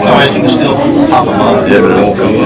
Alright, you can still pop them up. Yeah, but it won't come up.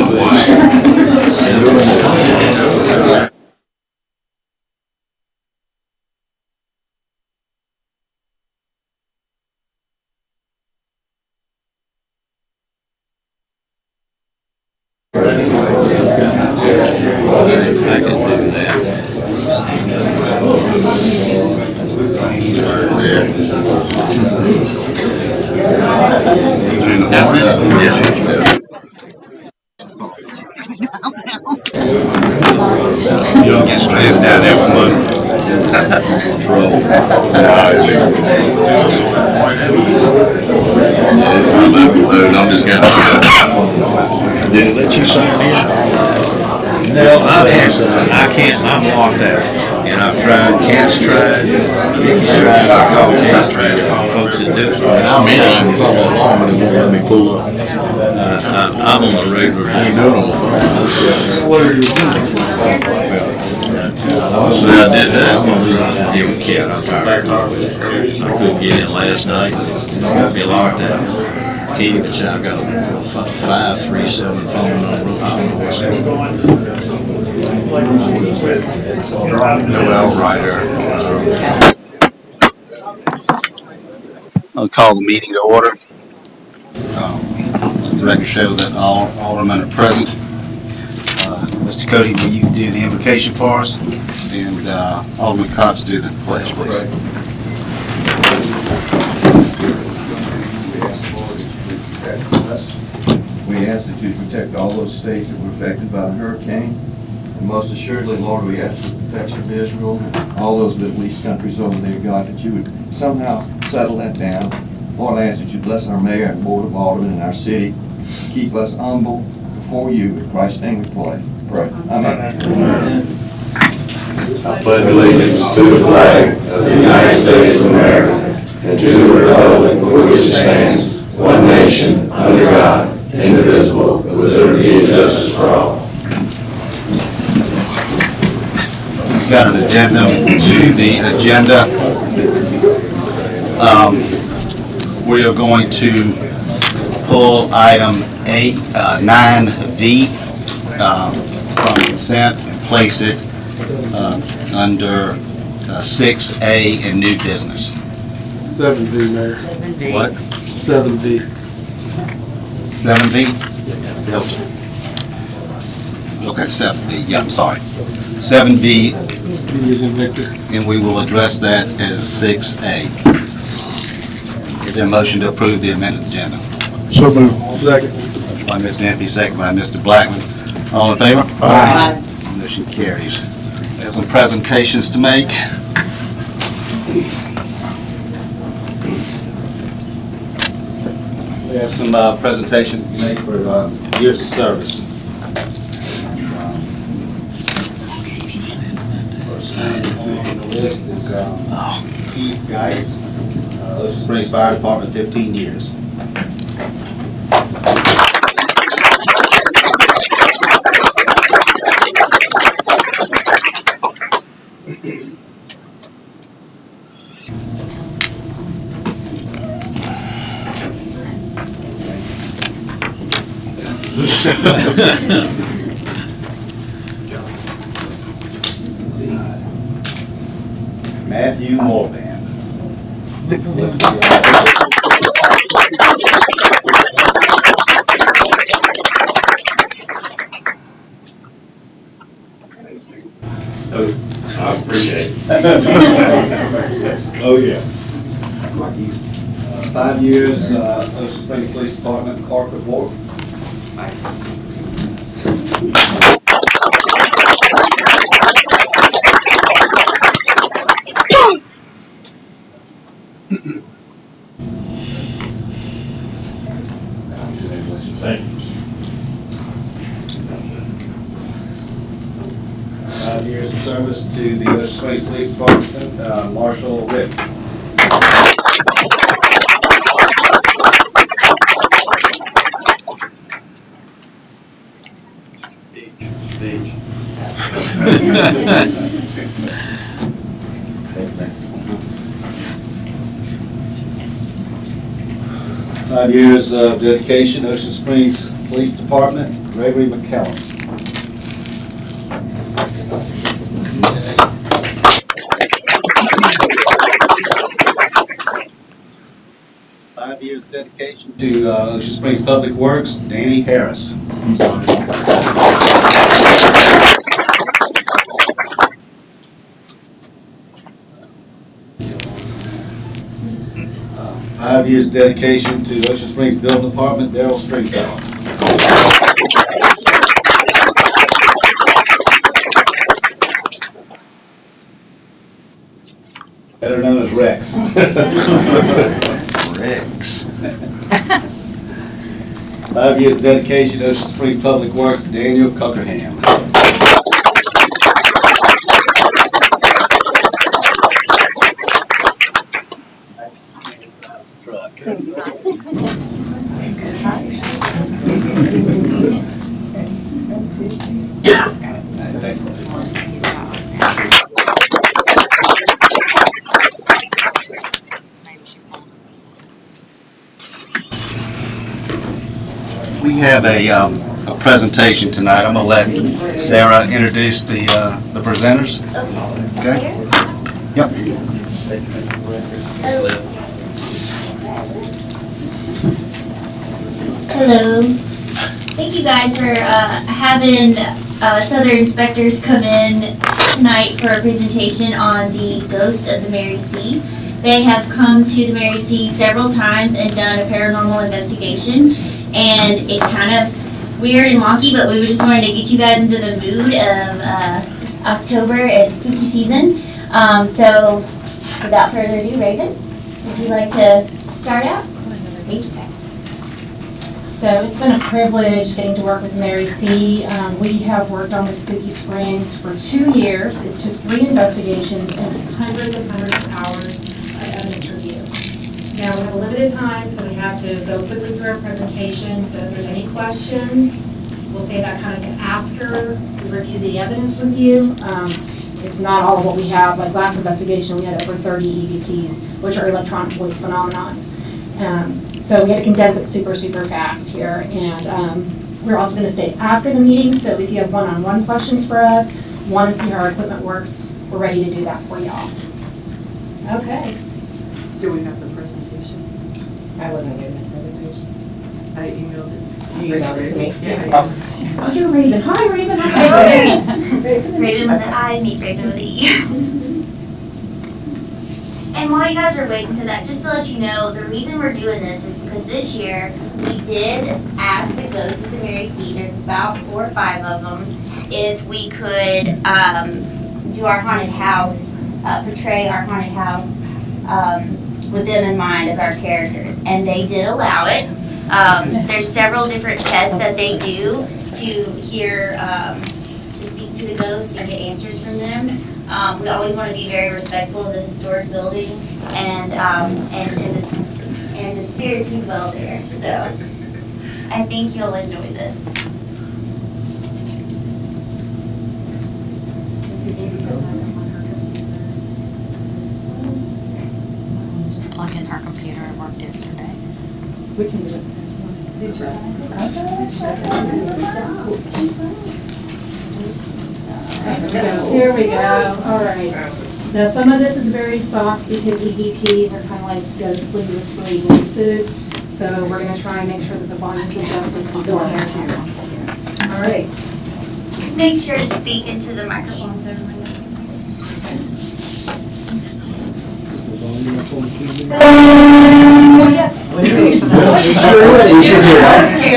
You don't get stranded down there with money. I'm just gonna. Did it let you sign in? No, I can't. I'm locked out. And I've tried. Cat's tried. Mickey's tried. I called Jay's tried. Folks that do it. I'm in. I can follow along, but it won't let me pull up. I'm on the regular. I ain't doing on the phone. So I did that. Yeah, we can't. I couldn't get in last night. Be locked out. Can't even say I got a 537 phone number. I don't know what's going on. Noel Ryder. I'll call the meeting to order. The record show that all aldermen are present. Mr. Cody, will you do the invocation for us? And Alderman Cox, do the pledge, please. We ask that you protect all those states that were affected by the hurricane. And most assuredly, Lord, we ask for the protection of Israel and all those Middle East countries over there, God, that you would somehow settle that down. Lord, I ask that you bless our mayor and board of aldermen in our city. Keep us humble before you. In Christ's name we pray. Amen. I pledge allegiance to the flag of the United States of America and to the republic for which it stands, one nation, under God, indivisible, with liberty and justice for all. We've got an addendum to the agenda. We are going to pull item 9V from consent and place it under 6A in new business. 7V, Mayor. What? 7V. 7V? Okay, 7V, yeah, I'm sorry. 7V, V is in Victor. and we will address that as 6A. Is there a motion to approve the amended agenda? So moved. Second. By Mr. Empey, second by Mr. Blackman. All in favor? Aye. Motion carries. There's some presentations to make. We have some presentations to make for years of service. First name on the list is Keith Geis, Ocean Springs Fire Department, 15 years. Matthew Morband. I appreciate it. Oh, yeah. 5 years, Ocean Springs Police Department, Clark Report. Thank you. 5 years of service to the Ocean Springs Police Department, Marshall Rick. 5 years of dedication, Ocean Springs Police Department, Gregory McCallum. 5 years dedication to Ocean Springs Public Works, Danny Harris. 5 years dedication to Ocean Springs Building Department, Daryl Stringfellow. 'Better known as Rex. Rex. 5 years dedication to Ocean Springs Public Works, Daniel Cockerham. 'We have a presentation tonight. I'm going to let Sarah introduce the presenters. Okay? Yep. Hello. Thank you guys for having Southern inspectors come in tonight for a presentation on the ghost of the Mary C. They have come to the Mary C several times and done a paranormal investigation, and it's kind of weird and wonky, but we just wanted to get you guys into the mood of October and spooky season. So without further ado, Raven, would you like to start out? Thank you. So it's been a privilege getting to work with Mary C. We have worked on the Spooky Springs for 2 years. It took 3 investigations and hundreds of hours of evidence review. Now, we have a limited time, so we have to go quickly through our presentation. So if there's any questions, we'll say that kind of to after we review the evidence with you. It's not all of what we have. Like last investigation, we had over 30 EVPs, which are electronic voice phenomenons. So we had to condense it super, super fast here. And we're also going to stay after the meeting, so if you have one-on-one questions for us, want to see how our equipment works, we're ready to do that for y'all. Okay. Do we have the presentation? I wasn't given a presentation. I emailed it. You emailed it to me? Yeah. Oh, you're Raven. Hi, Raven. Hi, Raven. Raven with an I, meet Raven with an E. And while you guys are waiting for that, just to let you know, the reason we're doing this is because this year we did ask the ghosts of the Mary C, there's about 4 or 5 of them, if we could do our haunted house, portray our haunted house with them in mind as our characters. And they did allow it. There's several different tests that they do to hear, to speak to the ghosts and get answers from them. We always want to be very respectful of the historic building and the spirits who dwell there. So I think you'll enjoy this. Just plug in her computer. It worked yesterday. We can do it. Here we go. All right. Now, some of this is very soft because EVPs are kind of like ghostly, whispery voices. So we're going to try and make sure that the volume's adjusted as we go on here too. All right. Just make sure to speak into the microphone so everyone knows.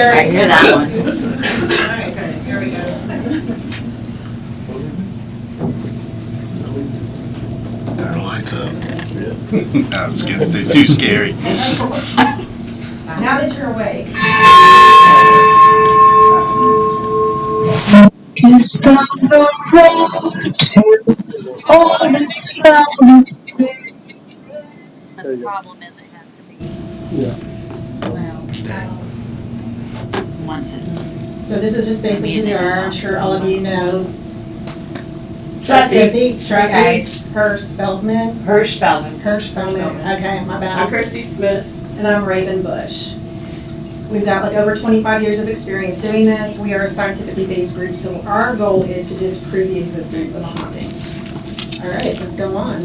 I hear that one. All right, good. Here we go. Lights up. No, it's too scary. Now that you're awake. Is from the road to all its found. The problem is it has to be. Yeah. Well, once it. So this is just basically who they are. I'm sure all of you know Trustee Hirsch-Felsman. Hirsch-Feldman. Okay, my I'm bad. Christy Smith. And I'm Raven Bush. We've got like over 25 years of experience doing this. We are a scientifically based group, so our goal is to disprove the existence of a haunting. All right, let's go on.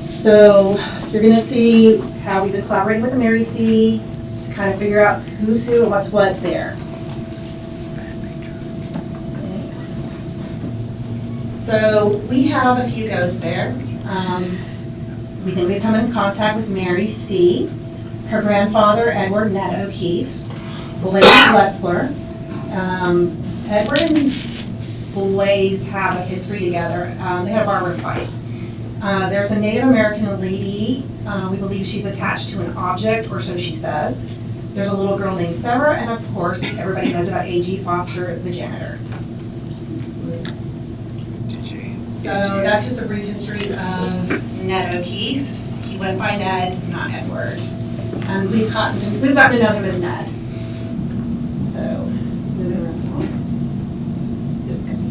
So you're gonna see how we've been collaborating with the Mary C. to kind of figure out who's who and what's what there. So we have a few ghosts there. We think we've come in contact with Mary C., her grandfather, Edward Ned O'Keefe, Blaze Letzler. Edward and Blaze have a history together. They had a barroom fight. There's a Native American lady, we believe she's attached to an object, or so she says. There's a little girl named Sarah, and of course, everybody knows about A.G. Foster, the janitor. So that's just a brief history of Ned O'Keefe. He went by Ned, not Edward. And we've gotten to know him as Ned. So, moving right along. It's gonna be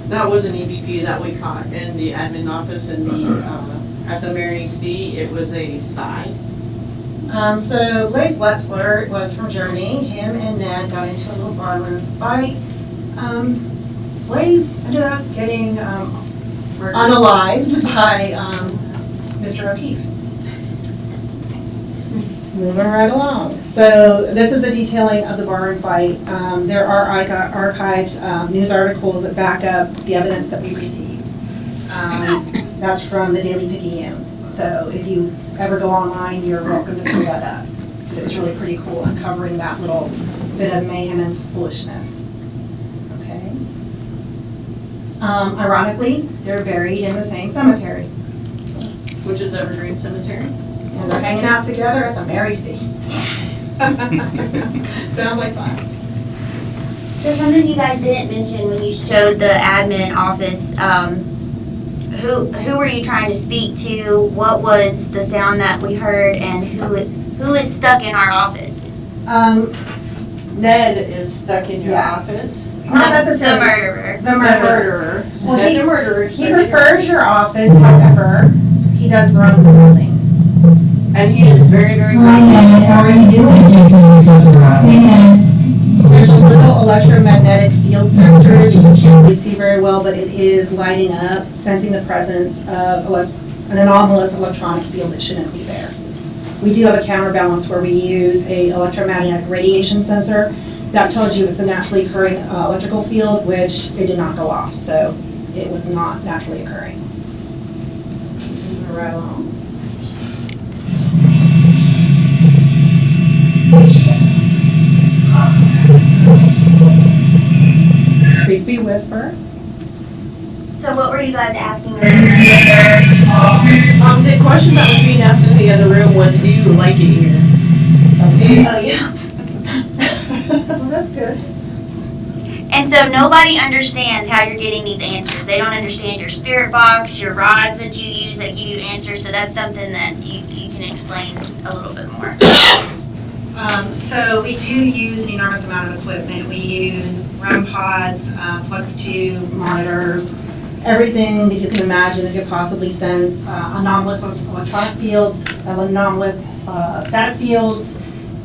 That was an EVP that we caught in the admin office in the, at the Mary C. It was a sign. So Blaze Letzler was from Germany. Him and Ned got into a little barroom fight. Blaze ended up getting unalived by Mr. O'Keefe. Moving right along. So this is the detailing of the barroom fight. There are archived news articles that back up the evidence that we received. That's from the Daily Picayune. So if you ever go online, you're welcome to pull that up. It was really pretty cool uncovering that little bit of mayhem and foolishness. Okay. Ironically, they're buried in the same cemetery. Which is Evergreen Cemetery. And they're hanging out together at the Mary C. Sounds like fun. So something you guys didn't mention when you showed the admin office, who were you trying to speak to? What was the sound that we heard, and who is stuck in our office? Ned is stuck in your Yes. office. Not necessarily. The murderer. The murderer. Well, Ned the murderer. is He stuck in your prefers your office, however, he does run the building. And he is very, very good. How are you doing? There's a little electromagnetic field sensor that you can't really see very well, but it is lighting up, sensing the presence of an anomalous electronic field that shouldn't be there. We do have a counterbalance where we use a electromagnetic radiation sensor. That tells you it's a naturally occurring electrical field, which it did not go off, so it was not naturally occurring. Moving right along. Creepy whisper. So what were you guys asking? The question that was being asked in the other room was, do you like it here? Oh, yeah. Well, that's good. And so nobody understands how you're getting these answers. They don't understand your spirit box, your rods that you use that give you answers. So that's something that you can explain a little bit more. So we do use an enormous amount of equipment. We use REM pods, flux tube monitors, everything that you can imagine that could possibly sense anomalous electronic fields, anomalous static fields,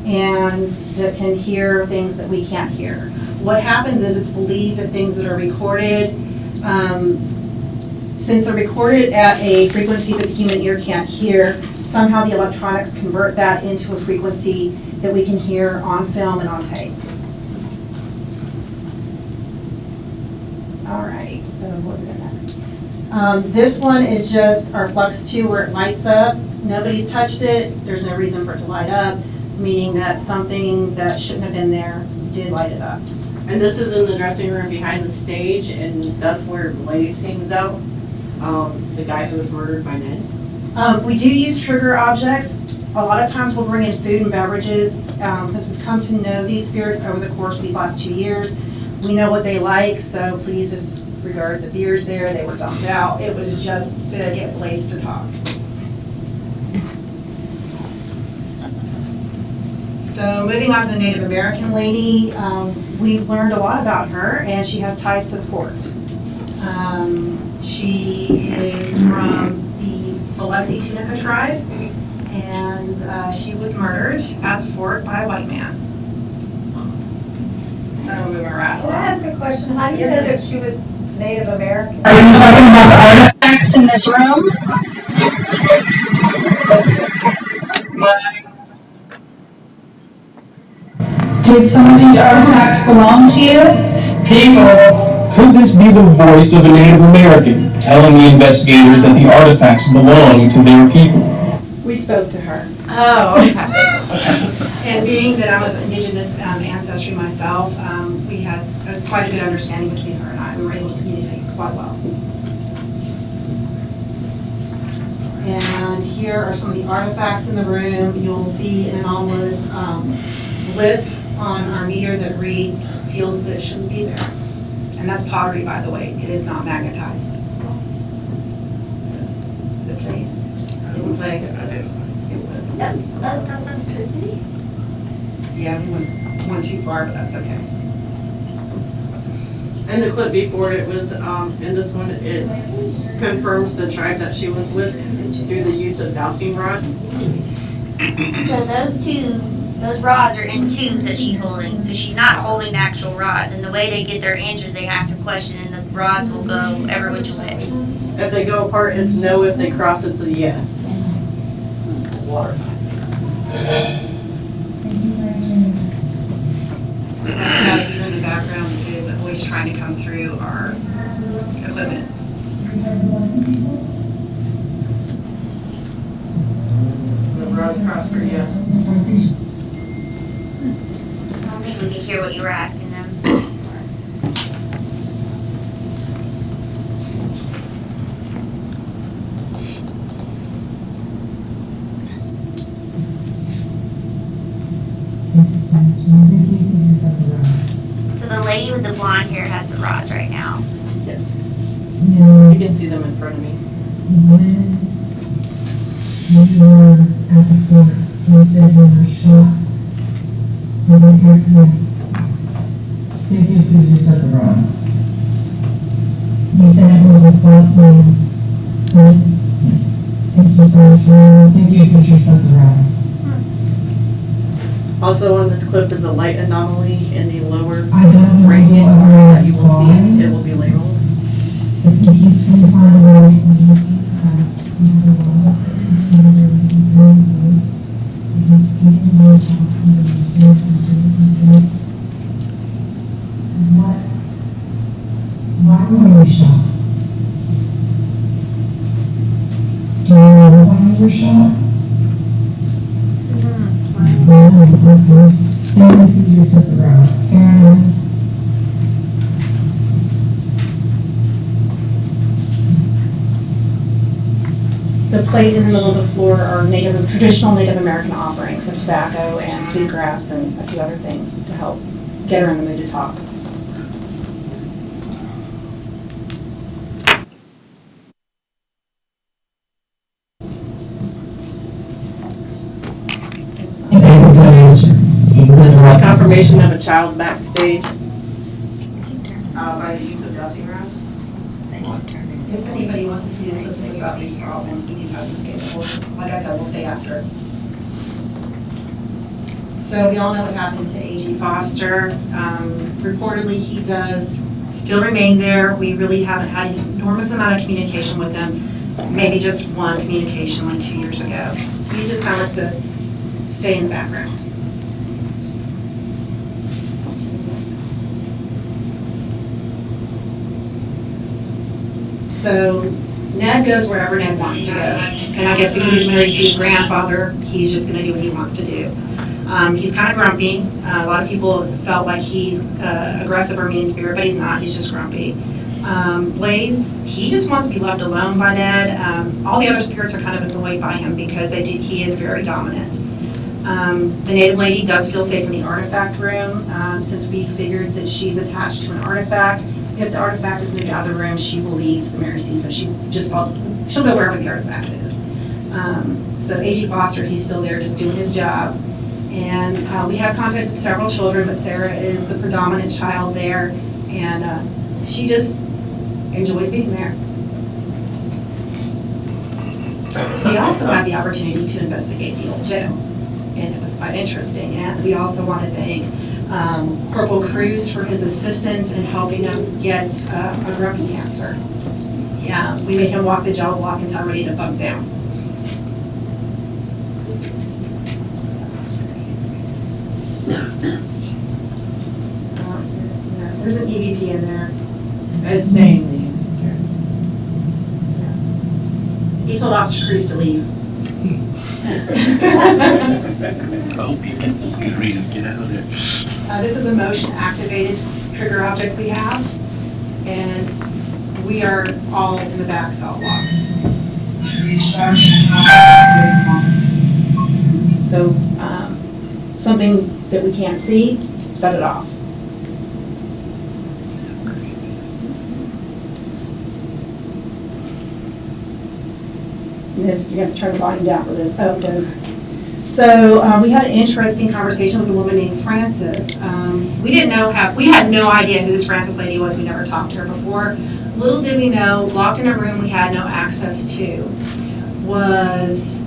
and that can hear things that we can't hear. What happens is it's believed that things that are recorded, since they're recorded at a frequency that the human ear can't hear, somehow the electronics convert that into a frequency that we can hear on film and on tape. All right, so what do we got next? This one is just our flux tube where it lights up. Nobody's touched it. There's no reason for it to light up, meaning that something that shouldn't have been there did light it up. And this is in the dressing room behind the stage, and that's where the ladies hangs out. The guy who was murdered by Ned. We do use trigger objects. A lot of times we'll bring in food and beverages. Since we've come to know these spirits over the course of these last 2 years, we know what they like, so please disregard the beers there. They were dumped out. It was just to get Blaze to talk. So moving on to the Native American lady, we've learned a lot about her, and she has ties to the fort. She is from the Biloxi Tunica tribe, and she was murdered at the fort by a white man. So moving right Can I ask a question? How do you know that she was Native American? Are you talking about the artifacts in this room? Did some of these artifacts belong to you? People, could this be the voice of a Native American telling the investigators that the artifacts belong to their people? We spoke to her. Oh, okay. And being that I'm of indigenous ancestry myself, we had quite a good understanding between her and I. We were able to communicate quite well. And here are some of the artifacts in the room. You'll see an anomalous lip on our meter that reads fields that shouldn't be there. And that's pottery, by the way. It is not magnetized. Is it played? It didn't play. It would. Yeah, we went too far, but that's okay. And the clip before it was, in this one, it confirms the tribe that she was with through the use of dowsing rods. So those tubes, those rods are in tubes that she's holding, so she's not holding the actual rods. And the way they get their answers, they ask a question and the rods will go every which way. If they go apart, it's no. If they cross, it's a yes. That's how you in the background is a voice trying to come through our equipment. The rods cross for yes. I don't think we could hear what you were asking them. So the lady with the blonde hair has the rods right now. Yes. You can see them in front of me. You were at the fort, you said you were shot. You were your hands. Thank you for use of the rods. You said it was a flat plane. Yes. Thank you for answering. Thank you for use of the rods. Also on this clip is a light anomaly in the lower I don't know right hand what corner that you will why. see. It will be labeled. If you can find a way to communicate to us, we have a lot of voice. We can speak in more talks and we can perceive. Why were you shot? Do you know why you were shot? Thank you for use of the road. And The plate in the middle of the floor are traditional Native American offerings of tobacco and sweetgrass and a few other things to help get her in the mood to talk. This is a confirmation of a child backstage by the use of dowsing rods. If anybody wants to see the closer about these problems, we can have them get, like I said, we'll stay after. So we all know what happened to A.G. Foster. Reportedly, he does still remain there. We really haven't had an enormous amount of communication with him. Maybe just one communication like 2 years ago. He just kind of likes to stay in the background. So Ned goes wherever Ned wants to go. And I guess because he's Mary C's grandfather, he's just gonna do what he wants to do. He's kind of grumpy. A lot of people felt like he's aggressive or mean-spirited, but he's not. He's just grumpy. Blaze, he just wants to be left alone by Ned. All the other spirits are kind of annoyed by him because he is very dominant. The native lady does feel safe in the artifact room, since we figured that she's attached to an artifact. If the artifact is moved out of the room, she will leave the Mary C, so she'll go wherever the artifact is. So A.G. Foster, he's still there just doing his job. And we have contacted several children, but Sarah is the predominant child there, and she just enjoys being there. We also had the opportunity to investigate the old jail, and it was quite interesting. And we also want to thank Corporal Cruz for his assistance in helping us get a grumpy cancer. Yeah, we made him walk the jail block until I'm ready to bunk down. There's an EVP in there. It's saying He told Officer Cruz to leave. I hope you get this good reason to get out of there. This is a motion-activated trigger object we have, and we are all in the back cell block. So, something that we can't see, set it off. This, you have to turn the volume down for this. Oh, it does. So we had an interesting conversation with a woman named Frances. We had no idea who this Frances lady was. We never talked to her before. Little did we know, locked in a room we had no access to was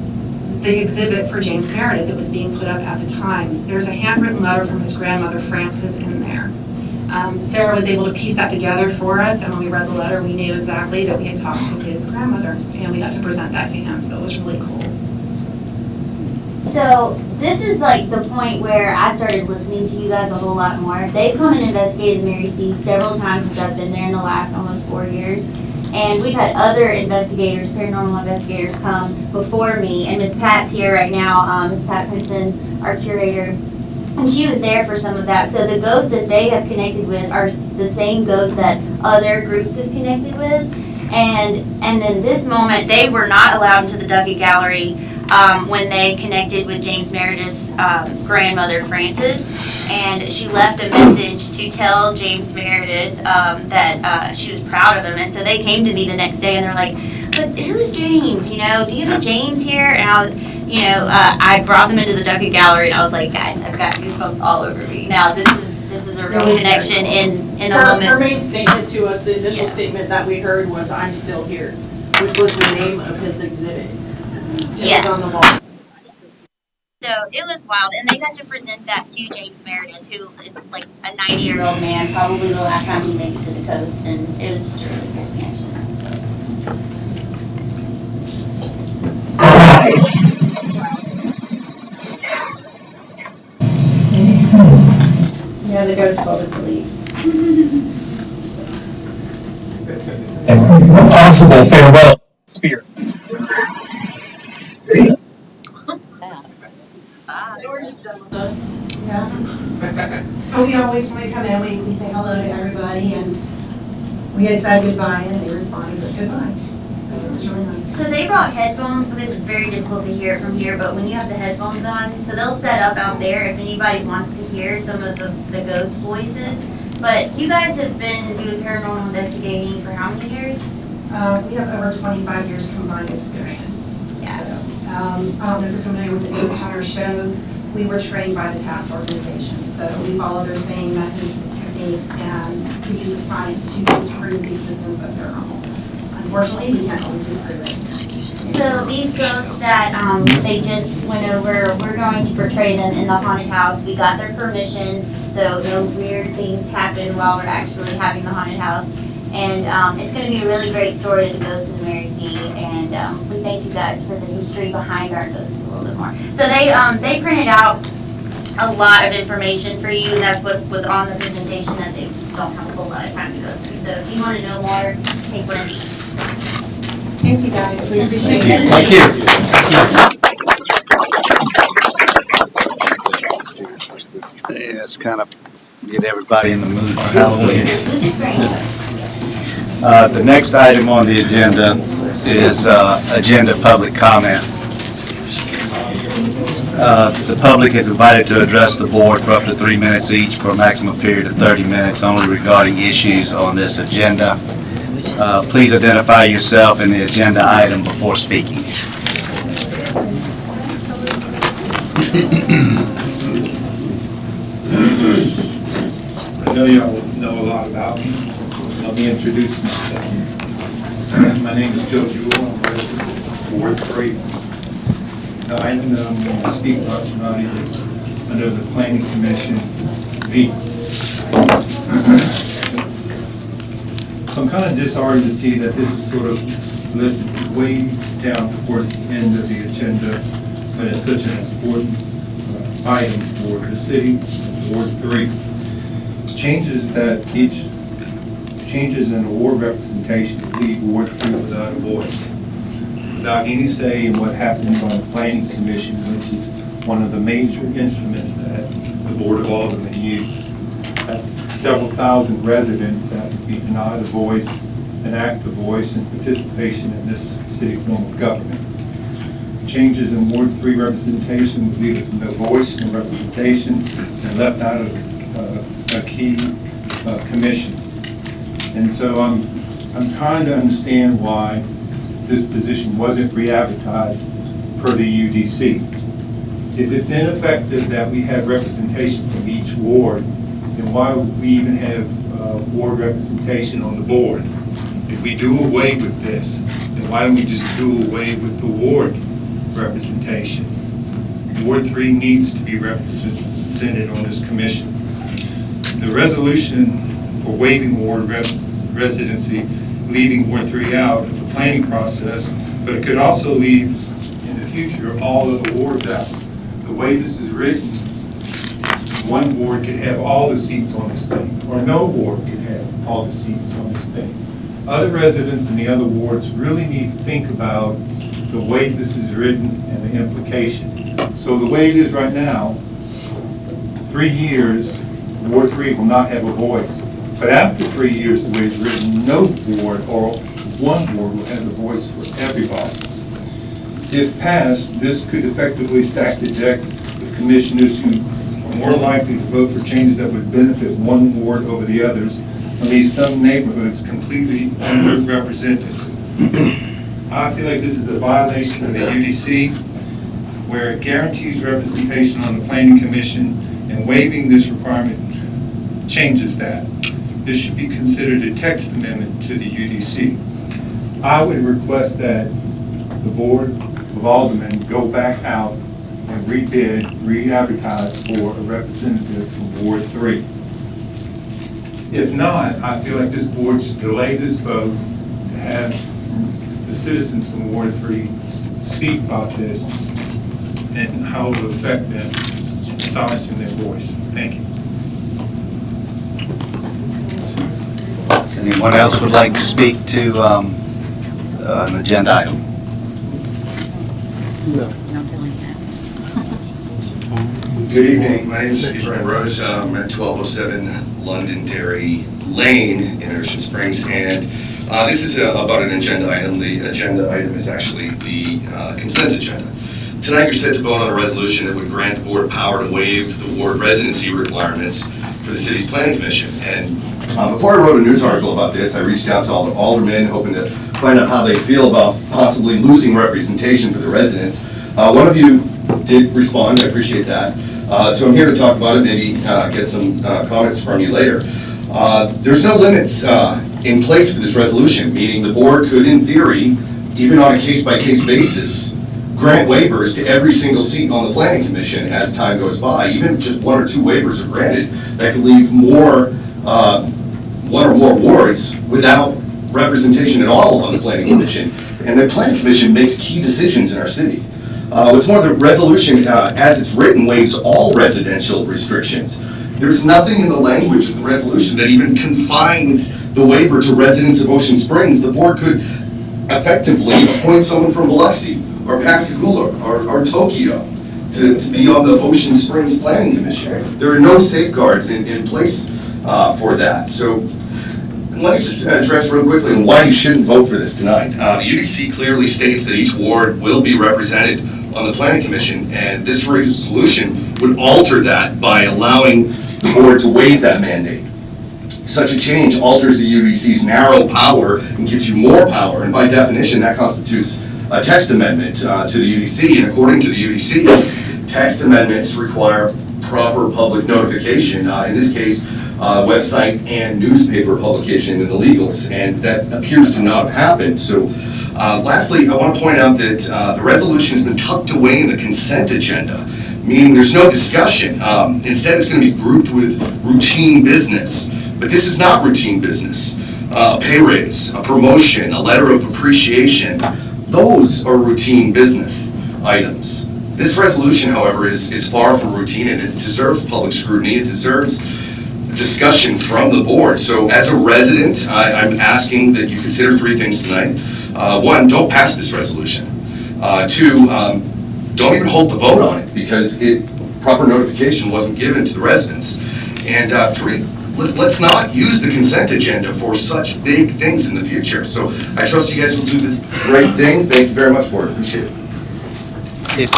the exhibit for James Meredith that was being put up at the time. There's a handwritten letter from his grandmother, Frances, in there. Sarah was able to piece that together for us, and when we read the letter, we knew exactly that we had talked to his grandmother, and we got to present that to him, so it was really cool. So this is like the point where I started listening to you guys a whole lot more. They've come and investigated Mary C several times since I've been there in the last almost 4 years. And we've had other investigators, paranormal investigators, come before me. And Miss Pat's here right now, Miss Pat Pinson, our curator. And she was there for some of that. So the ghosts that they have connected with are the same ghosts that other groups have connected with. And then this moment, they were not allowed into the Duckett Gallery when they connected with James Meredith's grandmother, Frances. And she left a message to tell James Meredith that she was proud of him. And so they came to me the next day and they're like, but who's James? You know, do you have a James here? And I brought them into the Duckett Gallery and I was like, guys, I've got goosebumps all over me. Now this is a real connection in the moment. Her main statement to us, the initial statement that we heard was, I'm still here, which was the name of his exhibit. It was on the wall. So it was wild, and they got to present that to James Meredith, who is like a 90-year-old man, probably the last time he made it to the coast, and it was just a really cool connection. Yeah, the ghost told us to leave. And possible farewell spirit. George is done with us. Yeah. We always, when we come in, we say hello to everybody, and we had said goodbye, and they responded with goodbye. So it was really nice. So they brought headphones because it's very difficult to hear it from here, but when you have the headphones on, so they'll set up out there if anybody wants to hear some of the ghost voices. But you guys have been doing paranormal investigating for how many years? We have over 25 years combined experience. Yeah. So, I don't know if you're familiar with the Ghost Hunter show. We were trained by the TAPS organization, so we follow their same methods, techniques, and the use of science to disprove the existence of paranormal. Unfortunately, we can't always disprove it. So these ghosts that they just went over, we're going to portray them in the haunted house. We got their permission, so no weird things happen while we're actually having the haunted house. And it's going to be a really great story of the ghosts of the Mary C. And we thank you guys for the history behind our ghosts a little bit more. So they printed out a lot of information for you. That's what was on the presentation that they don't have a whole lot of time to go through. So if you want to know more, take one of these. Thank you guys, we appreciate it. Thank you. kind of get everybody in the mood for Halloween. The next item on the agenda is agenda public comment. The public is invited to address the board for up to 3 minutes each for a maximum period of 30 minutes only regarding issues on this agenda. Please identify yourself and the agenda item before speaking. I know y'all know a lot about me. Let me introduce myself. My name is Joe Jewell. I'm resident of Ward 3. The item that I'm going to speak about tonight is under the Planning Commission V. So I'm kind of disheartened to see that this is sort of listed way down towards the end of the agenda, but it's such an important item for the city, Ward 3. Changes in the ward representation leave Ward 3 without a voice, without any say in what happens on the Planning Commission, which is one of the major instruments that the Board of Aldermen use. That's several thousand residents that would be denied a voice, an active voice, and participation in this city form of government. Changes in Ward 3 representation would leave us with no voice, no representation, and left out of a key commission. And so I'm trying to understand why this position wasn't re-advertised per the UDC. If it's ineffective that we have representation from each ward, then why would we even have ward representation on the board? If we do away with this, then why don't we just do away with the ward representation? Ward 3 needs to be represented on this commission. The resolution for waiving ward residency, leaving Ward 3 out of the planning process, but it could also leave in the future all of the wards out. The way this is written, one ward could have all the seats on this thing, or no ward could have all the seats on this thing. Other residents in the other wards really need to think about the way this is written and the implication. So the way it is right now, 3 years, Ward 3 will not have a voice. But after 3 years, the way it's written, no board or one board will have a voice for everybody. If passed, this could effectively stack the deck with commissioners who are more likely to vote for changes that would benefit one ward over the others, and leave some neighborhoods completely underrepresented. I feel like this is a violation of the UDC, where it guarantees representation on the Planning Commission, and waiving this requirement changes that. This should be considered a text amendment to the UDC. I would request that the Board of Aldermen go back out and rebid, re-advertise for a representative from Ward 3. If not, I feel like this board should delay this vote to have the citizens from Ward 3 speak about this and how it will affect them, silencing their voice. Thank you. Anyone else would like to speak to an agenda item? No. Good evening. My name is Steve Rose. I'm at 1207 Londonderry Lane in Ocean Springs, and this is about an agenda item. The agenda item is actually the consent agenda. Tonight you're set to vote on a resolution that would grant the board power to waive the ward residency requirements for the city's planning commission. And before I wrote a news article about this, I reached out to all the aldermen, hoping to find out how they feel about possibly losing representation for the residents. One of you did respond. I appreciate that. So I'm here to talk about it, maybe get some comments from you later. There's no limits in place for this resolution, meaning the board could, in theory, even on a case-by-case basis, grant waivers to every single seat on the planning commission as time goes by. Even if just 1 or 2 waivers are granted, that could leave more, 1 or more wards without representation at all on the planning commission. And the planning commission makes key decisions in our city. What's more, the resolution, as it's written, waives all residential restrictions. There's nothing in the language of the resolution that even confines the waiver to residents of Ocean Springs. The board could effectively appoint someone from Biloxi or Pascagoula or Tokyo. to be on the Ocean Springs Planning Commission. There are no safeguards in place for that. So let me just address real quickly on why you shouldn't vote for this tonight. The UDC clearly states that each ward will be represented on the Planning Commission, and this resolution would alter that by allowing the board to waive that mandate. Such a change alters the UDC's narrow power and gives you more power, and by definition, that constitutes a text amendment to the UDC. And according to the UDC, text amendments require proper public notification, in this case, website and newspaper publication in the legals, and that appears to not have happened. So lastly, I want to point out that the resolution has been tucked away in the consent agenda, meaning there's no discussion. Instead, it's going to be grouped with routine business. But this is not routine business. A pay raise, a promotion, a letter of appreciation, those are routine business items. This resolution, however, is far from routine, and it deserves public scrutiny. It deserves discussion from the board. So as a resident, I'm asking that you consider three things tonight. One, don't pass this resolution. Two, don't even hold the vote on it because proper notification wasn't given to the residents. And three, let's not use the consent agenda for such big things in the future. So I trust you guys will do the right thing. Thank you very much, board. Appreciate it. If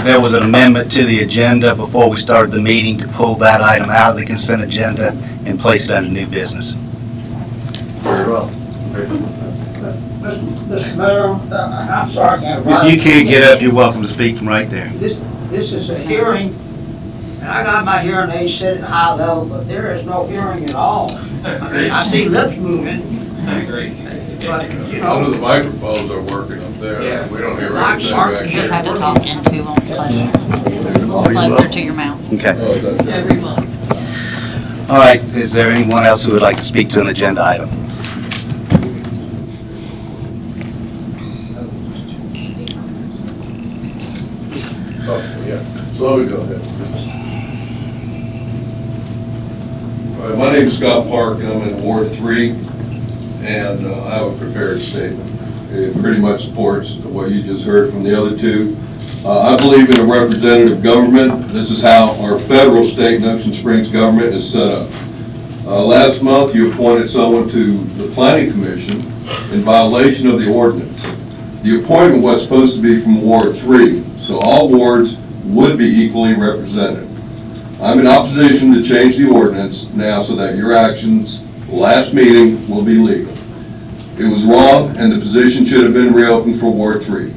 there was an amendment to the agenda before we started the meeting to pull that item out of the consent agenda and place it under new business. Very well. Mr. Mayor, I'm sorry. If you can't get up, you're welcome to speak from right there. This is a hearing, and I got my hearing aid set at high level, but there is no hearing at all. I mean, I see lips moving. I agree. But, you None of know, the microphones are working up there. Yeah. We don't hear I'm anything sorry. back You here. just have to talk into them, closer to your mouth. Okay. Every month. All right, is there anyone else who would like to speak to an agenda item? Oh, yeah. So we go ahead. All right, my name's Scott Park. I'm in Ward 3, and I have a prepared statement. It pretty much supports what you just heard from the other two. I believe in a representative government. This is how our federal, state, and Ocean Springs government is set up. Last month, you appointed someone to the Planning Commission in violation of the ordinance. The appointment was supposed to be from Ward 3, so all wards would be equally represented. I'm in opposition to change the ordinance now so that your actions last meeting will be legal. It was wrong, and the position should have been reopened for Ward 3.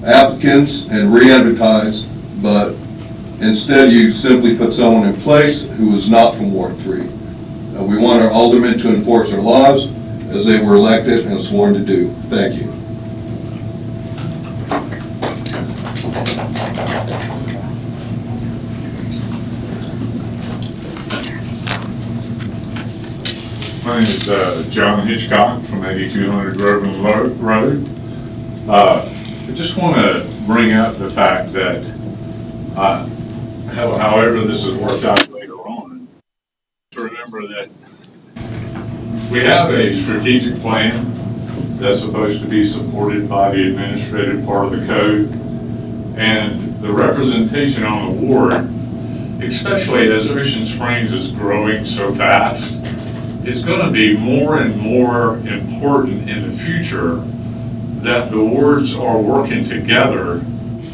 Applicants and re-advertised, but instead you simply put someone in place who is not from Ward 3. We want our aldermen to enforce our laws as they were elected and sworn to do. Thank you. My name is John Hitchcock from 8200 Groveland Road. I just want to bring up the fact that however this has worked out later on, to remember that we have a strategic plan that's supposed to be supported by the administrative part of the code, and the representation on the ward, especially as Ocean Springs is growing so fast, is going to be more and more important in the future that the wards are working together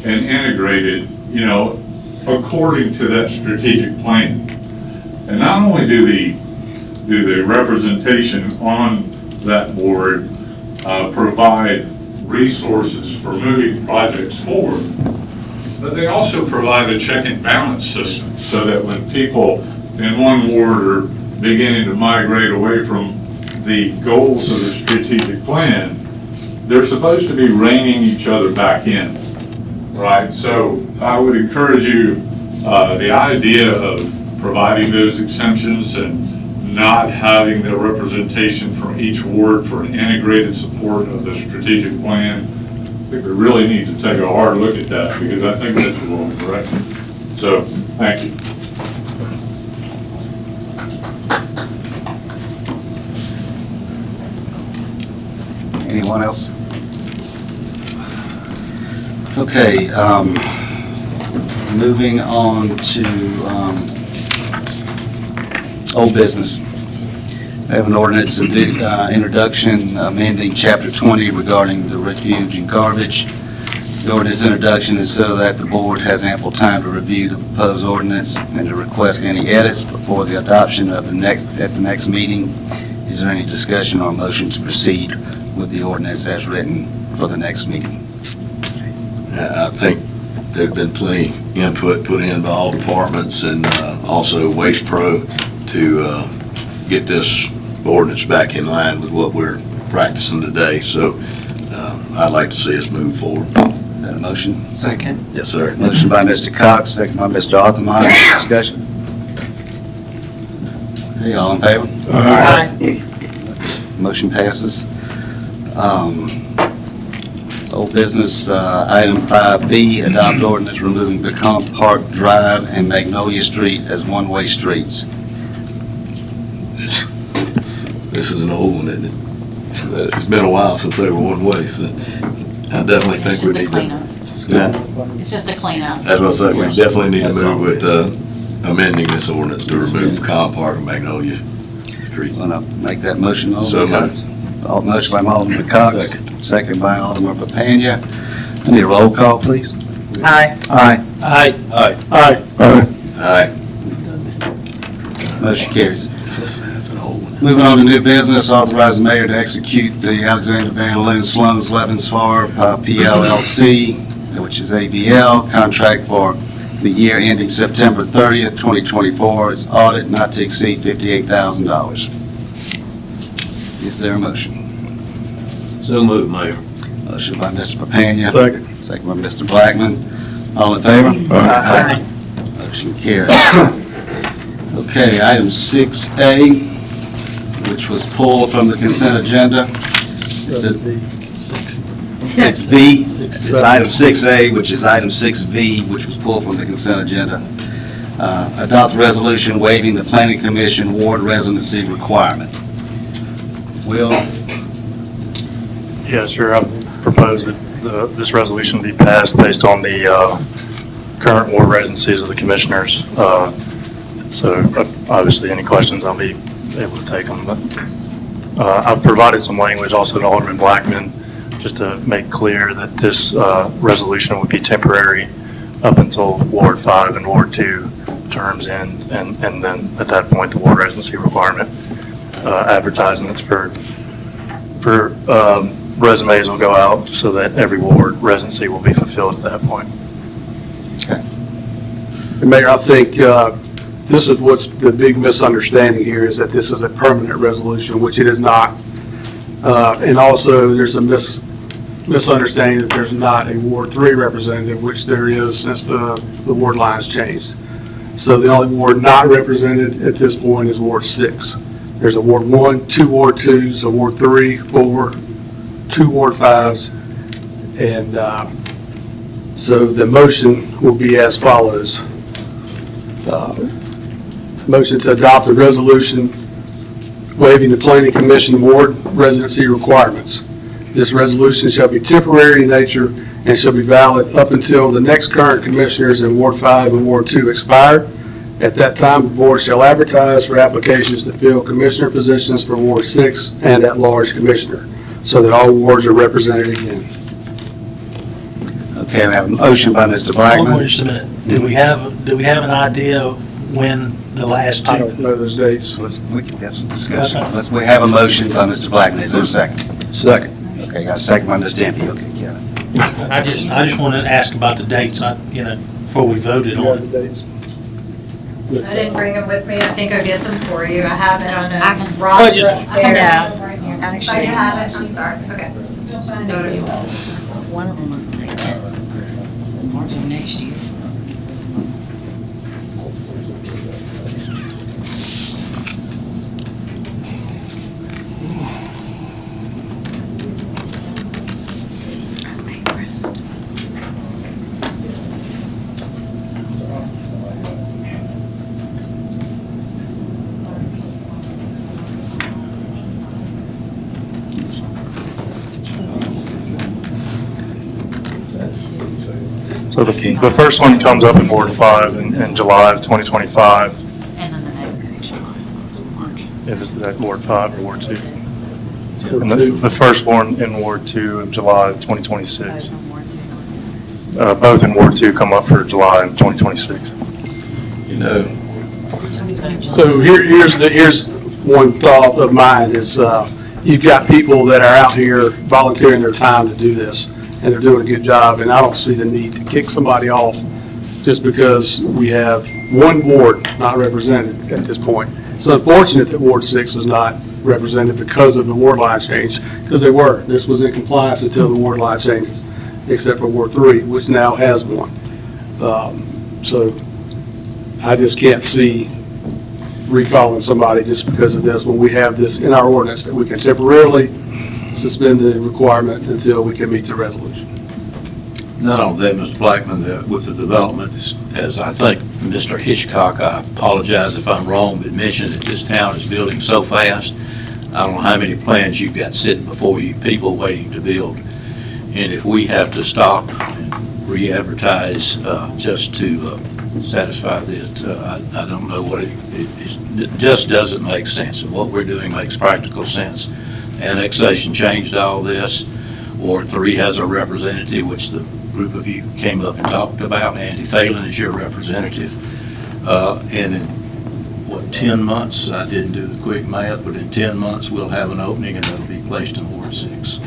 and integrated, you know, according to that strategic plan. And not only do the representation on that board provide resources for moving projects forward, but they also provide a check and balance system so that when people in one ward are beginning to migrate away from the goals of the strategic plan, they're supposed to be reining each other back in, right? So I would encourage you, the idea of providing those exemptions and not having the representation from each ward for an integrated support of the strategic plan, I think we really need to take a hard look at that because I think that's the wrong direction. So, thank you. Anyone else? Okay, moving on to old business. We have an ordinance introduction amending Chapter 20 regarding the refuge and garbage. The ordinance introduction is so that the board has ample time to review the proposed ordinance and to request any edits before the adoption of the next meeting. Is there any discussion or motion to proceed with the ordinance as written for the next meeting? I think there's been plenty input put in by all departments and also Waste Pro to get this ordinance back in line with what we're practicing today. So I'd like to see us move forward. Is that a motion? Second. Yes, sir. Motion by Mr. Cox, second by Mr. Arthur. Discussion. Okay, all in favor? Aye. Motion passes. Old business, item 5B, adopt ordinance removing Pecan Park Drive and Magnolia Street as one-way streets. This is an old one, isn't it? It's been a while since they were one way, so I definitely think we need to. It's just a cleanup. As I say, we definitely need to move with amending this ordinance to remove Pecan Park and Magnolia Street. Want to make that motion, So Alderman Cox? Motion by Alderman Cox, second by Alderman Papania. I need a roll call, please. Aye. Aye. Aye. Aye. Aye. Aye. Motion carries. That's an old one. Moving on to new business, authorize the mayor to execute the Alexander Van Loon Sloan's Levens Farm PLLC, which is AVL, contract for the year ending September 30th, 2024. It's audit not to exceed $58,000. Is there a motion? So moved, Mayor. Motion by Mr. Papania. Second. Second by Mr. Blackman. All in favor? Aye. Motion carries. Okay, item 6A, which was pulled from the consent agenda. Is it 6V? It's item 6A, which is item 6V, which was pulled from the consent agenda. Adopt a resolution waiving the planning commission ward residency requirement. Will? Yes, sir. I propose that this resolution be passed based on the current ward residencies of the commissioners. So obviously, any questions, I'll be able to take them. But I've provided some language also to Alderman Blackman just to make clear that this resolution would be temporary up until Ward 5 and Ward 2 terms end, and then at that point, the ward residency requirement advertisements for resumes will go out so that every ward residency will be fulfilled at that point. Okay. And Mayor, I think this is what's the big misunderstanding here, is that this is a permanent resolution, which it is not. And also, there's a misunderstanding that there's not a Ward 3 representative, which there is since the ward lines changed. So the only ward not represented at this point is Ward 6. There's a Ward 1, 2 Ward 2s, a Ward 3, 4, 2 Ward 5s, and so the motion will be as follows. Motion to adopt a resolution waiving the planning commission ward residency requirements. This resolution shall be temporary in nature and shall be valid up until the next current commissioners in Ward 5 and Ward 2 expire. At that time, the board shall advertise for applications to fill commissioner positions for Ward 6 and at-large commissioner, so that all wards are represented again. Okay, we have a motion by Mr. Blackman. Wait just a minute. Do we have an idea when the last two? I don't know those dates. We can have some discussion. We have a motion by Mr. Blackman. Is there a second? Second. Okay, got a second by Mr. Impey. Okay, Kevin. I just wanted to ask about the dates, before we voted on it. I didn't bring them with me. I think I'll get them for you. I have it on I can- a roster just- upstairs. Yeah. Oh, you have it? I'm sorry. Okay. One of them was like March of next year. So the first one comes up in Ward 5 in July of 2025. And then the next March. Is that Ward 5 or Ward 2? And the first one in Ward 2 in July of 2026. Both in Ward 2 come up for July of 2026. You know, So here's one thought of mine is, you've got people that are out here volunteering their time to do this, and they're doing a good job, and I don't see the need to kick somebody off just because we have one ward not represented at this point. It's unfortunate that Ward 6 is not represented because of the ward line change, because they were. This was in compliance until the ward line changes, except for Ward 3, which now has one. So I just can't see recalling somebody just because of this when we have this in our ordinance that we can temporarily suspend the requirement until we can meet the resolution. not only that, Mr. Blackman, that with the development, as I think Mr. Hitchcock, I apologize if I'm wrong, but mentioned that this town is building so fast. I don't know how many plans you've got sitting before you, people waiting to build. And if we have to stop and re-advertise just to satisfy that, I don't know what it just doesn't make sense. And what we're doing makes practical sense. Annexation changed all this. Ward 3 has a representative, which the group of you came up and talked about. Andy Phelan is your representative. And in, 10 months, I didn't do the quick math, but in 10 months, we'll have an opening and it'll be placed in Ward 6.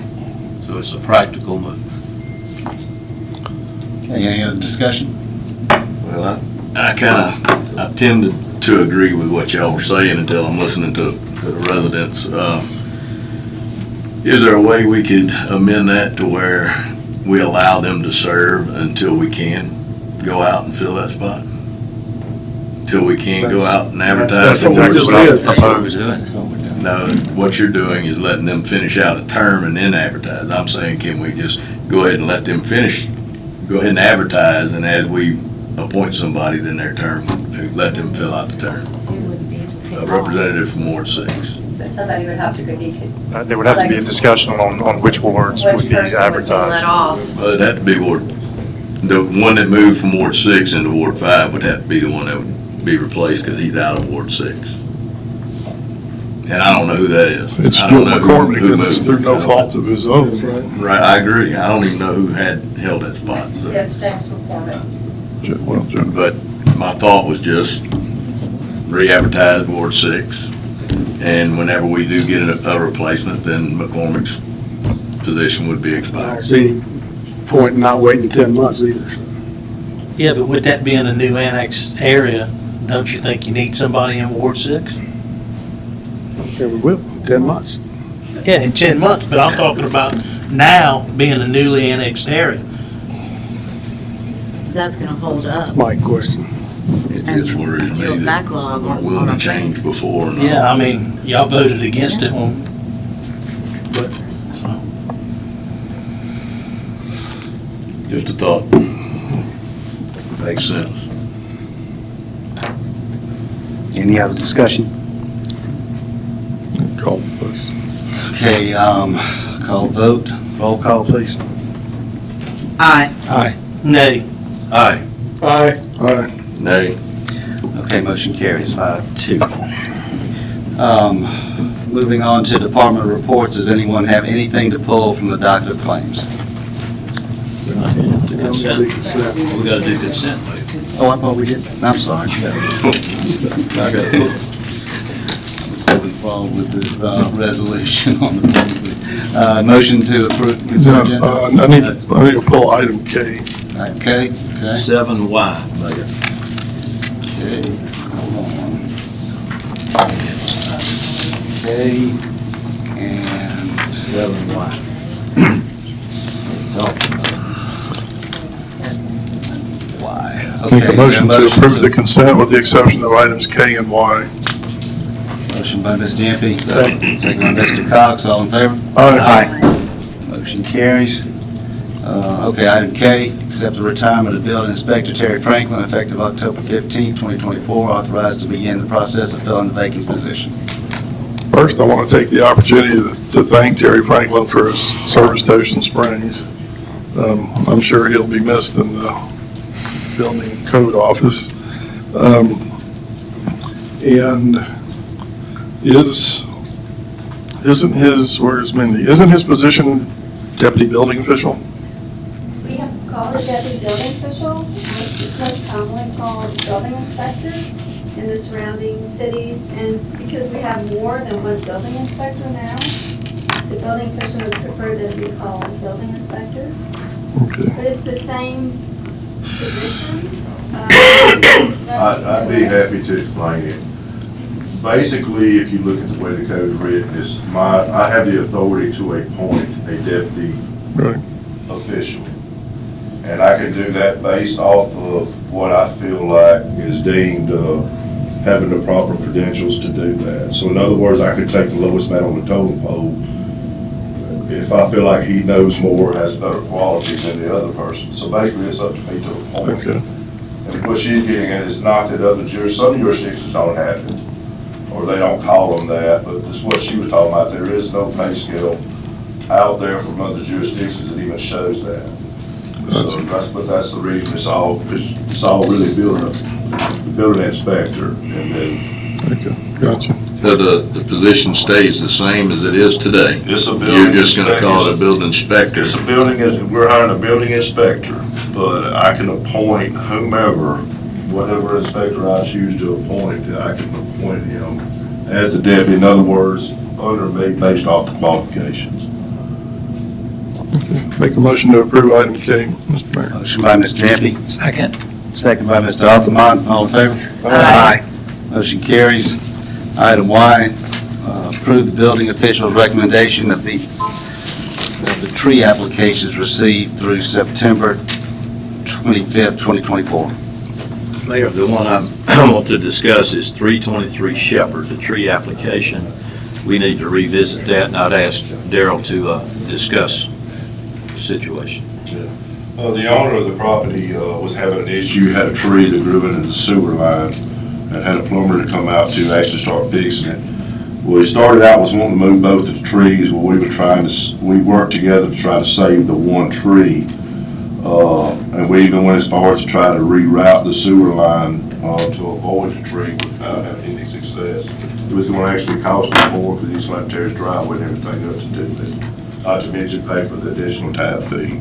So it's a practical move. Okay, any other discussion? Well, I tend to agree with what y'all were saying until I'm listening to the residents. Is there a way we could amend that to where we allow them to serve until we can go out and fill that spot? Until we can go out and advertise? That's what we just did. That's what we're doing. No, what you're doing is letting them finish out a term and then advertise. I'm saying, can we just go ahead and let them finish, go ahead and advertise, and as we appoint somebody, then their term, let them fill out the term? A representative from Ward 6. But somebody would have to be. There would have to be a discussion on which wards would be advertised. Well, it'd have to be Ward, the one that moved from Ward 6 into Ward 5 would have to be the one that would be replaced because he's out of Ward 6. And I don't know who that is. It's I still don't know McCormick, who and it's moved. through no fault of his own, right? Right, I agree. I don't even know who had held that spot. So. Yes, James McCormick. Well, But my thought was just re-advertise Ward 6. And whenever we do get a replacement, then McCormick's position would be I expired. don't see any point in not waiting 10 months either. Yeah, but with that being a new annexed area, don't you think you need somebody in Ward 6? Okay, we will, 10 months. Yeah, in 10 months, but I'm talking about now being a newly annexed area. That's gonna hold up. My question. It just worries Do me a that backlog we're on willing a to change before. and all. Yeah, I mean, y'all voted against it when, but, Just a thought. Makes sense. Any other discussion? Call, please. Okay, call vote. Roll call, please. Aye. Aye. nay. Aye. Aye. Aye. Nay. Okay, motion carries 5-2. Moving on to department reports, does anyone have anything to pull from the docket of claims? Consent. We gotta do consent, maybe. Oh, I thought we did. I'm sorry. I got So involved with this resolution on the motion to approve consent agenda. I need to pull item K. Okay, okay. 7Y, Mayor. Okay, hold on. Okay, and 7Y. Y. Make Okay, a is there motion to approve the consent with the exception of items K and Y. Motion by Ms. Gyamfi, second by Mr. Cox, all in favor? Aye. Motion carries. Okay, item K, accept the retirement of Building Inspector Terry Franklin effective October 15, 2024, authorized to begin the process of filling the vacant position. First, I want to take the opportunity to thank Terry Franklin for his service to Ocean Springs. I'm sure he'll be missed in the building code office. And isn't his position deputy building official? We have called it deputy building official. It's most commonly called building inspector in the surrounding cities. And because we have more than one building inspector now, the building official would prefer that it be called building inspector. Okay. But it's the same position. I'd be happy to explain it. Basically, if you look at the way the code's written, I have the authority to appoint a deputy official. And I can do that based off of what I feel like is deemed having the proper credentials to do that. So in other words, I could take the lowest man on the totem pole if I feel like he knows more, has better quality than the other person. So basically, it's up to me to appoint. Okay. And what she's getting at is not that some jurisdictions don't have it, or they don't call them that, but this is what she was talking about. There is no pay scale out there from other jurisdictions that even shows that. So that's the reason it's all really building inspector, and then. Okay, gotcha. So the position stays the same as it is today? It's a building. You're just gonna call it a building inspector? It's a building, we're hiring a building inspector, but I can appoint whomever, whatever inspector I choose to appoint, I can appoint him as the deputy. In other words, under me, based off the qualifications. Okay. Make a motion to approve item K, Mr. Mayor. Motion by Mr. Jeppe. Second. Second by Mr. Aldermen. All in favor? Aye. Motion carries. Item Y, approve the building official's recommendation of the tree applications received through September 25th, 2024. Mayor, the one I want to discuss is 323 Shepherd, the tree application. We need to revisit that, and I'd ask Daryl to discuss the situation. The owner of the property was having an issue, had a tree that grew into the sewer line, and had a plumber to come out to actually start fixing it. Well, he started out was wanting to move both of the trees. Well, we worked together to try to save the one tree. And we even went as far as to try to reroute the sewer line to avoid the tree without having any success. It was going to actually cost him more because he's going to tear his driveway and everything up to do it. Not to mention pay for the additional tap fee.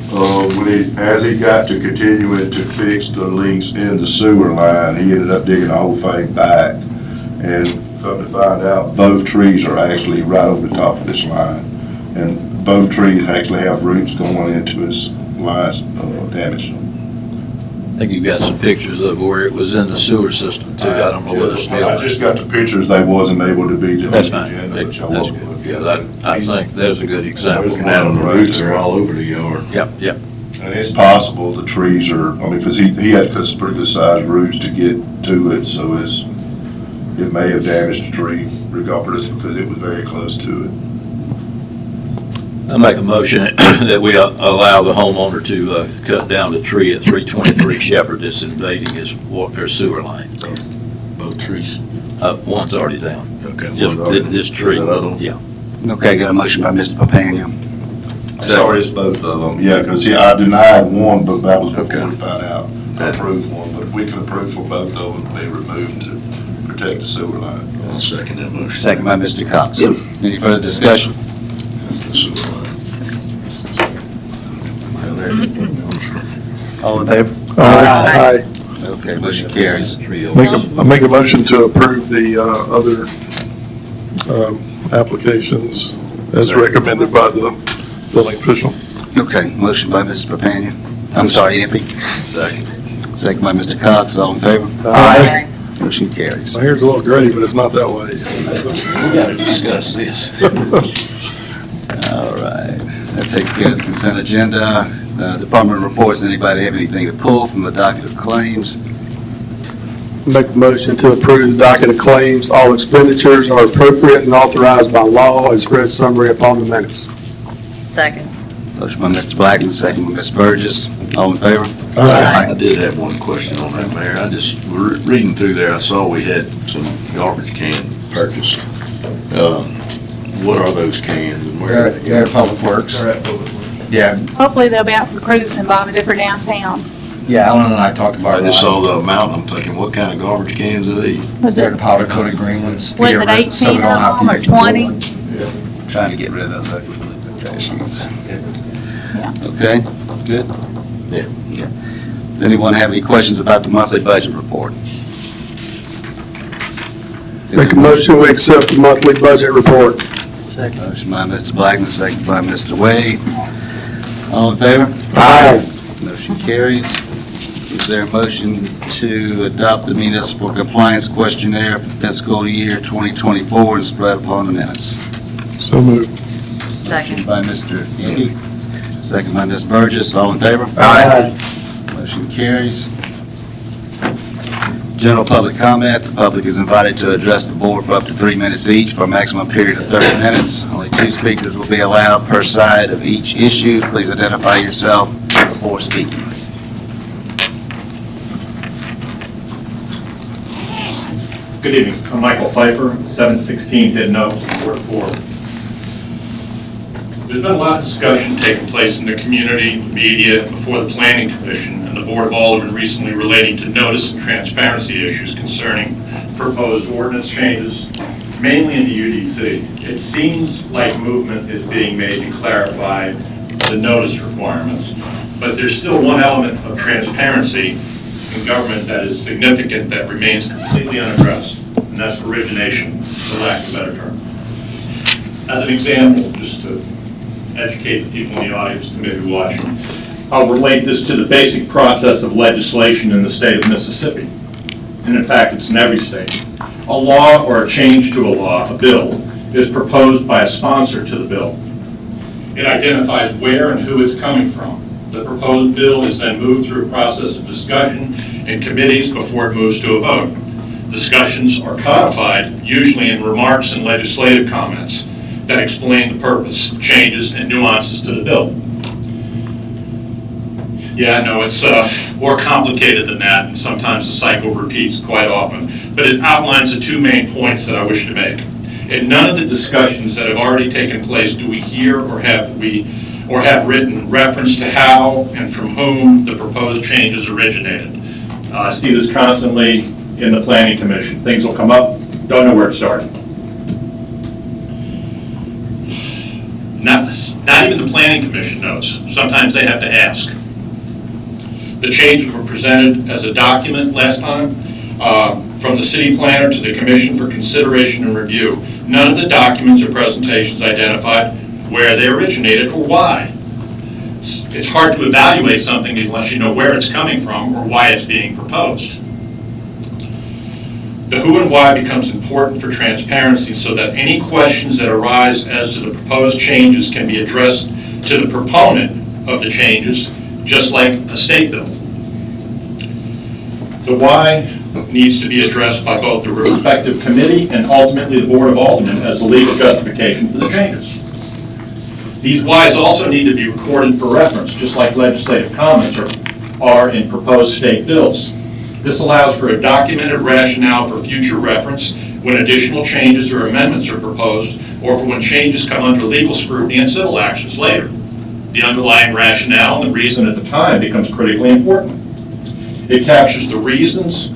As he got to continuing to fix the leaks in the sewer line, he ended up digging the whole thing back. And come to find out, both trees are actually right over the top of this line. And both trees actually have roots going into his lines, damaged them. I think you got some pictures of where it was in the sewer system too. I don't know whether still. I just got the pictures. They wasn't able to be. That's fine. That's good. Yeah, I think there's a good example. Looking at them, the roots are all over the yard. Yep. And it's possible the trees are, because he had to cut some pretty good sized roots to get to it, so it may have damaged the tree regardless because it was very close to it. I make a motion that we allow the homeowner to cut down the tree at 323 Shepherd that's invading his sewer line. Both trees? One's already down. Okay. Just this tree. Yeah. Okay, got a motion by Mr. Papania. Sorry, it's both of them. Yeah, because I denied one, but that was before we found out. I approved one, but we can approve for both of them to be removed to protect the sewer line. I'll second that motion. Second by Mr. Cox. Any further discussion? The sewer line. All in favor? Aye. Okay, motion carries. I make a motion to approve the other applications as recommended by the building official. Okay, motion by Mr. Papania. I'm sorry, Jeppe. Second. Second by Mr. Cox. All in favor? Aye. Motion carries. My hair's a little gray, but it's not that way. We got to discuss this. All right, that takes care of the consent agenda. Department reports, anybody have anything to pull from the docket of claims? Make a motion to approve the docket of claims. All expenditures are appropriate and authorized by law, and spread summary upon the minutes. Second. Motion by Mr. Blackman, second by Ms. Burgess. All in favor? I did have one question on that, Mayor. I just, reading through there, I saw we had some garbage can purchased. What are those cans and where? They're at Public Works. They're at Public Works. Yeah, Hopefully they'll be out for cruising by the different downtown. Yeah, Alan and I talked about I it. just saw the amount, I'm thinking, what kind of garbage cans are these? They're the powder coated green ones. Was it 18 of them or 20? Trying to get rid of those ugly blue trash cans. Yeah. Okay, good? Yeah. Does anyone have any questions about the monthly budget report? Make a motion, we accept the monthly budget report. Second. Motion by Mr. Blackman, second by Mr. Wade. All in favor? Aye. Motion carries. Is there a motion to adopt the municipal compliance questionnaire for fiscal year 2024 and spread upon the minutes? So moved. Second. By Mr. Indy, second by Ms. Burgess. All in favor? Aye. Motion carries. General public comment. The public is invited to address the board for up to 3 minutes each for a maximum period of 30 minutes. Only 2 speakers will be allowed per side of each issue. Please identify yourself before speaking. Good evening. I'm Michael Pfeiffer, 716 Hidden Oaks, Ward 4. There's been a lot of discussion taking place in the community, the media, before the Planning Commission and the Board of Aldermen recently relating to notice and transparency issues concerning proposed ordinance changes, mainly in the UDC. It seems like movement is being made to clarify the notice requirements, but there's still one element of transparency in government that is significant that remains completely unaddressed, and that's origination, for lack of a better term. As an example, just to educate the people in the audience that may be watching, I'll relate this to the basic process of legislation in the state of Mississippi. And in fact, it's in every state. A law or a change to a law, a bill, is proposed by a sponsor to the bill. It identifies where and who it's coming from. The proposed bill is then moved through a process of discussion in committees before it moves to a vote. Discussions are codified, usually in remarks and legislative comments that explain the purpose, changes, and nuances to the bill. Yeah, no, it's more complicated than that, and sometimes the cycle repeats quite often. But it outlines the 2 main points that I wish to make. In none of the discussions that have already taken place do we hear or have written reference to how and from whom the proposed changes originated. I see this constantly in the Planning Commission. Things will come up, don't know where it started. Not even the Planning Commission knows. Sometimes they have to ask. The changes were presented as a document last time from the city planner to the commission for consideration and review. None of the documents or presentations identified where they originated or why. It's hard to evaluate something unless you know where it's coming from or why it's being proposed. The who and why becomes important for transparency so that any questions that arise as to the proposed changes can be addressed to the proponent of the changes, just like a state bill. The why needs to be addressed by both the respective committee and ultimately the Board of Aldermen as the legal justification for the changes. These whys also need to be recorded for reference, just like legislative comments are in proposed state bills. This allows for a documented rationale for future reference when additional changes or amendments are proposed, or for when changes come under legal scrutiny and civil actions later. The underlying rationale and the reason at the time becomes critically important. It captures the reasons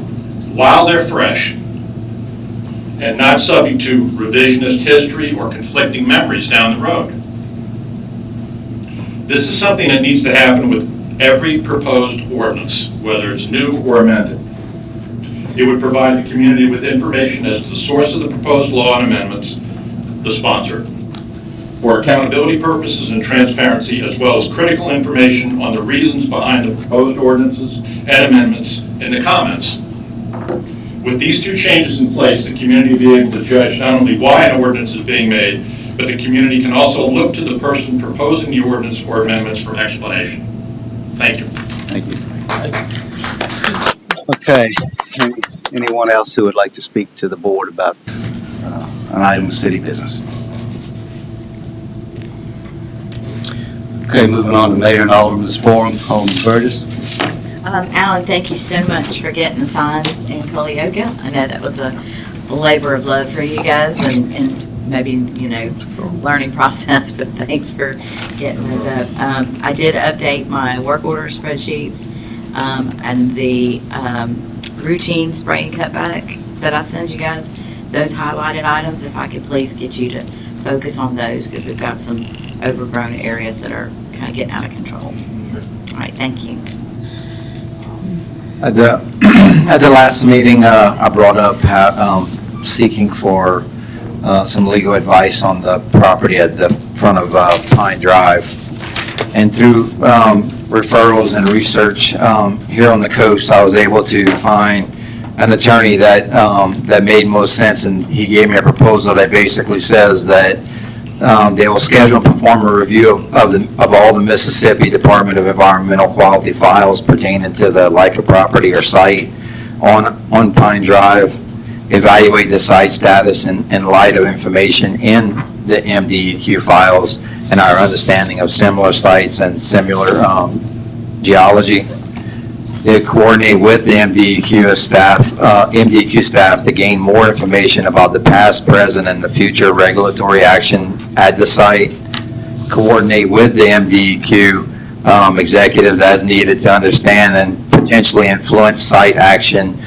while they're fresh and not subject to revisionist history or conflicting memories down the road. This is something that needs to happen with every proposed ordinance, whether it's new or amended. It would provide the community with information as to the source of the proposed law and amendments, the sponsor, for accountability purposes and transparency, as well as critical information on the reasons behind the proposed ordinances and amendments in the comments. With these 2 changes in place, the community will be able to judge not only why an ordinance is being made, but the community can also look to the person proposing the ordinance or amendments for explanation. Thank you. Thank you. Okay. Anyone else who would like to speak to the board about an item of city business? Okay, moving on to Mayor and Aldermen's Forum. Alderman Burgess. Alan, thank you so much for getting the signs in Culleoka. I know that was a labor of love for you guys and maybe, learning process, but thanks for getting those up. I did update my work order spreadsheets. and the routine spray and cut back that I send you guys, those highlighted items, if I could please get you to focus on those, because we've got some overgrown areas that are kind of getting out of control. All right, thank you. At the last meeting, I brought up seeking for some legal advice on the property at the front of Pine Drive. And through referrals and research here on the coast, I was able to find an attorney that made most sense, and he gave me a proposal that basically says that they will schedule and perform a review of all the Mississippi Department of Environmental Quality files pertaining to the Leica property or site on Pine Drive, evaluate the site status in light of information in the MDEQ files and our understanding of similar sites and similar geology. They coordinate with the MDEQ staff to gain more information about the past, present, and the future regulatory action at the site. Coordinate with the MDEQ executives as needed to understand and potentially influence site action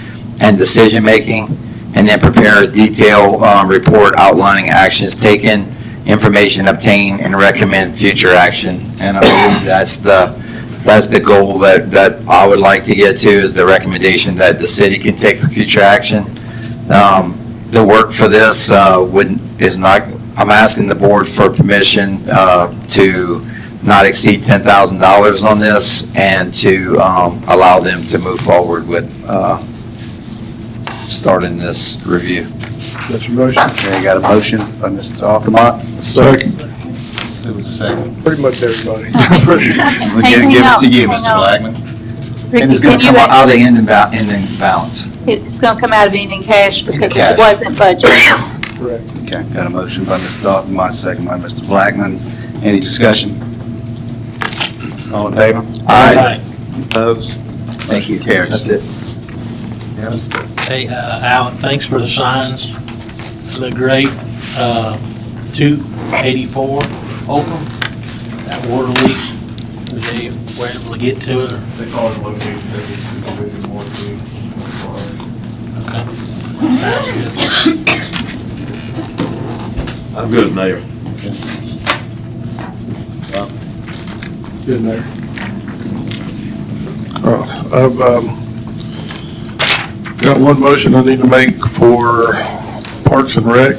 and decision-making, and then prepare a detailed report outlining actions taken, information obtained, and recommend future action. And I believe that's the goal that I would like to get to, is the recommendation that the city can take for future action. The work for this is not, I'm asking the board for permission to not exceed $10,000 on this, and to allow them to move forward with starting this review. That's your motion? Okay, got a motion by Mr. Aldermen. Second. Who was the second? Pretty much everybody. We'll give it to you, Mr. Blackman. And it's going to come out of the ending balance. It's gonna come out of ending cash because cash. it wasn't budgeted. Correct. Okay, got a motion by Mr. Aldermen, second by Mr. Blackman. Any discussion? All in favor? Aye. Opposed? Thank you. Carries. That's it. Hey, Alan, thanks for the signs. They look great. 284 Oakham, that water leak, they were able to get to it? Or? They call it located, they more Okay. Sounds good. I'm good, Mayor. Good, Mayor. I've got one motion I need to make for Parks and Rec.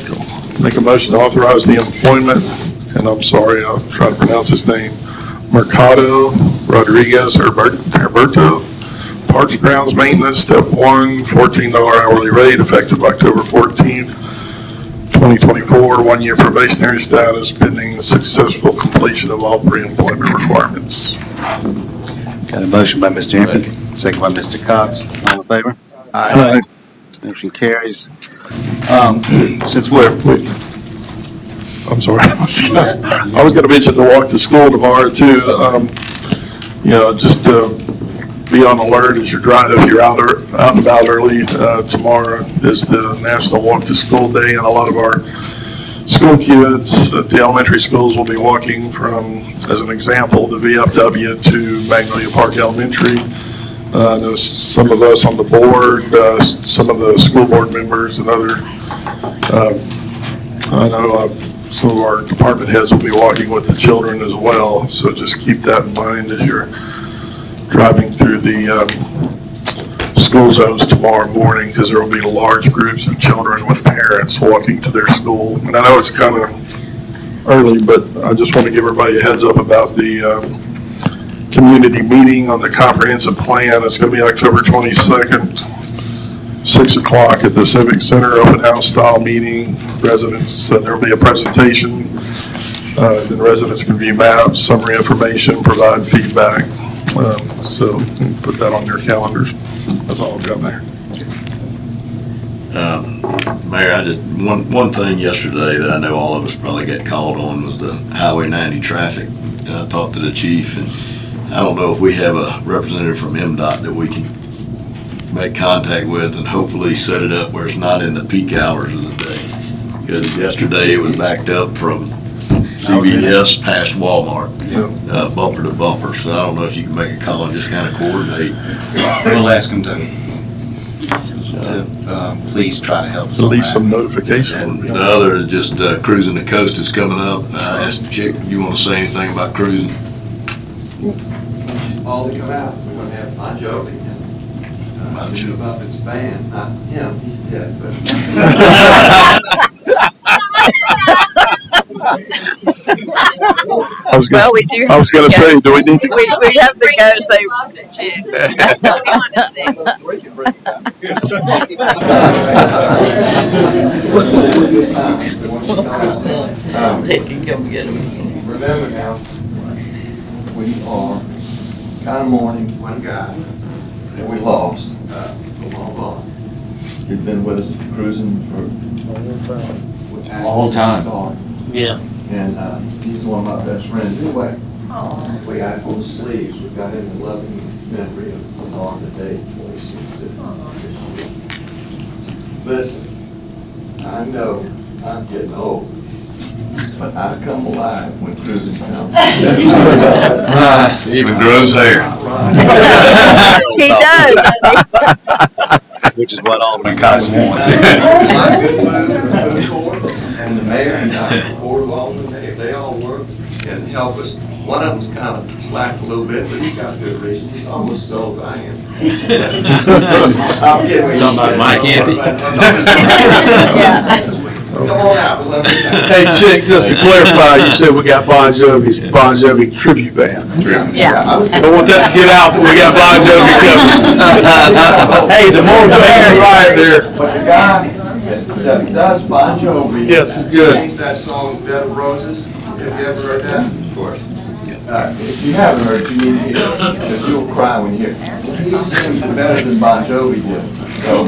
Make a motion to authorize the employment, and I'm sorry, I'll try to pronounce his name, Mercado Rodriguez Herberto, Parks Grounds Maintenance, Step 1, $14 hourly rate, effective October 14th, 2024, 1-year probationary status, pending successful completion of all pre-employment requirements. Got a motion by Mr. Impey, second by Mr. Cox. All in favor? Aye. Motion carries. Since we're, I'm sorry. I was going to mention to walk to school tomorrow too. Just to be on alert as you're driving. If you're out and about early, tomorrow is the National Walk to School Day, and a lot of our school kids at the elementary schools will be walking from, as an example, the VFW to Magnolia Park Elementary. I know some of us on the board, some of the school board members, and other. I know some of our department heads will be walking with the children as well. So just keep that in mind as you're driving through the school zones tomorrow morning, because there will be large groups of children with parents walking to their school. And I know it's kind of early, but I just want to give everybody a heads up about the community meeting on the comprehensive plan. It's going to be October 22nd, 6 o'clock at the Civic Center, open house style meeting. Residents, so there will be a presentation. Then residents can view maps, summary information, provide feedback. So put that on your calendars. That's all I've got there. Mayor, one thing yesterday that I know all of us probably got called on was the Highway 90 traffic. And I talked to the chief, and I don't know if we have a representative from MDOT that we can make contact with and hopefully set it up where it's not in the peak hours of the day. Because yesterday it was backed up from CVS past Walmart, bumper to bumper. So I don't know if you can make a call and just kind of coordinate. We'll ask them to please try to help us. At least some notification. And the other is just cruising the coast is coming up. I asked Chick, you want to say anything about cruising? All to come out, we're gonna have Bon Jovi and shoot up its band, not him, he's dead, but. I was gonna, I was gonna say, do we need to? We have to go say, that's what we want to see. They can come get them. Remember now, we are kind of mourning one guy that we lost, Lamar. He'd been with us cruising for A long time. Yeah. And he's one of my best friends. Anyway, we got on sleeves. We got in the loving memory of Lamar today, 2016. Listen, I know I'm getting old, but I come alive when cruising comes. Even grows hair. He does. Which is what Alderman Cox wants. My good food court and the mayor and the board of aldermen, they all work and help us. One of them's kind of slacked a little bit, but he's got a good reason. He's almost as old as I am. I'm kidding. Talking about Mike Ampey? Come on out. We'll have a good time. Hey, Chick, just to clarify, you said we got Bon Jovi tribute band. Yeah. Don't want that to get out that we got Bon Jovi covered. Hey, the more the merrier right there. But the guy that does Bon Jovi. Yes, it's good. Sings that song, Bed of Roses. Have you ever heard that? Of course. If you haven't heard it, you need to hear it, because you'll cry when you hear it. He sings better than Bon Jovi did, so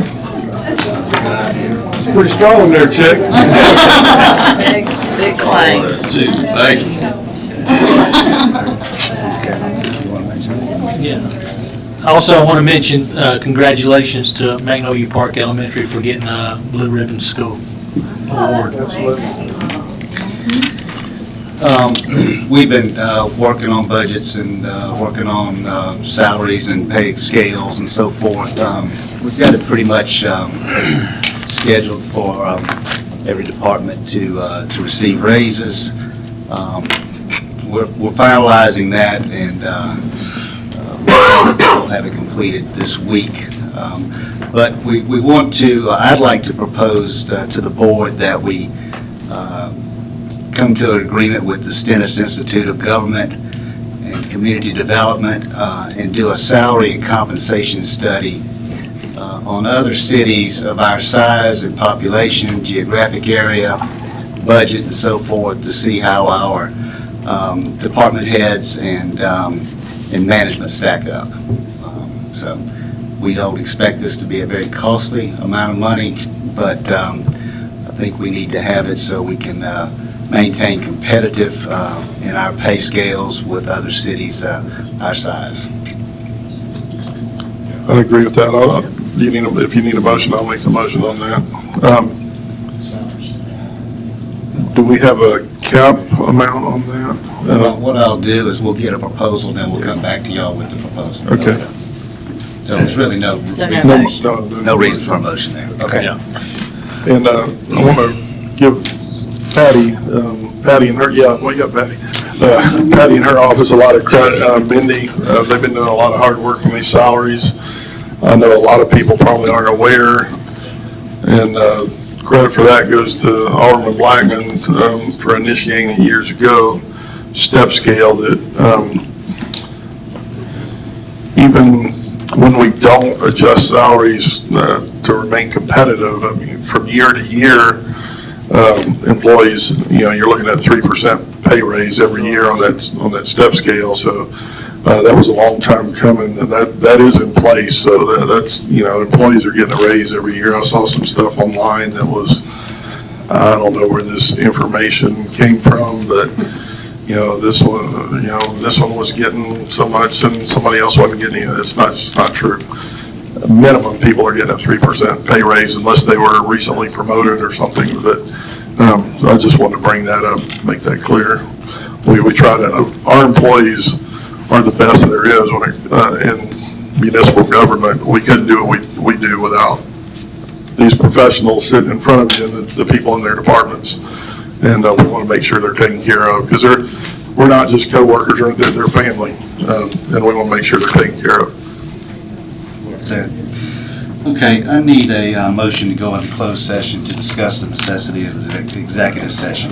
it's just a good idea. It's pretty strong there, Chick. Big claim. Thank you. Yeah. Also, I want to mention congratulations to Magnolia Park Elementary for getting a Blue Ribbon School Award. We've been working on budgets and working on salaries and pay scales and so forth. We've got it pretty much scheduled for every department to receive raises. We're finalizing that, and we'll have it completed this week. But we want to, I'd like to propose to the board that we come to an agreement with the Stennis Institute of Government and Community Development and do a salary and compensation study on other cities of our size and population, geographic area, budget, and so forth, to see how our department heads and management stack up. So we don't expect this to be a very costly amount of money, but I think we need to have it so we can maintain competitive in our pay scales with other cities our size. I agree with that. If you need a motion, I'll make the motion on that. Do we have a cap amount on that? What I'll do is we'll get a proposal, then we'll come back to y'all with the proposal. Okay. So there's really no reason for a motion there. Okay. And I want to give Patty and her, Patty and her office a lot of credit. Mindy, they've been doing a lot of hard work on these salaries. I know a lot of people probably aren't aware, and credit for that goes to Alderman Blackman for initiating it years ago, step scale that even when we don't adjust salaries to remain competitive, I mean, from year to year, employees, you're looking at 3% pay raise every year on that step scale. So that was a long time coming, and that is in place. So that's employees are getting a raise every year. I saw some stuff online that was, I don't know where this information came from, but this one was getting so much and somebody else wasn't getting it. It's not true. Minimum people are getting a 3% pay raise unless they were recently promoted or something, but So I just wanted to bring that up, make that clear. We try to, our employees are the best there is when in municipal government. We couldn't do what we do without these professionals sitting in front of you and the people in their departments. And we want to make sure they're taken care of, because we're not just coworkers, they're family. And we want to make sure they're taken care of. That's it. Okay, I need a motion to go into closed session to discuss the necessity of the executive session.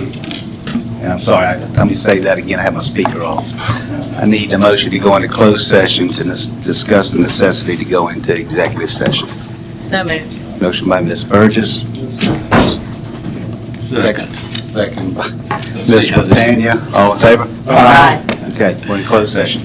And I'm sorry, let me say that again, I have my speaker off. I need a motion to go into closed session to discuss the necessity to go into executive session. So moved. Motion by Ms. Burgess. Second. Second by Ms. Patania. All in favor? Aye. Okay, we're in closed session.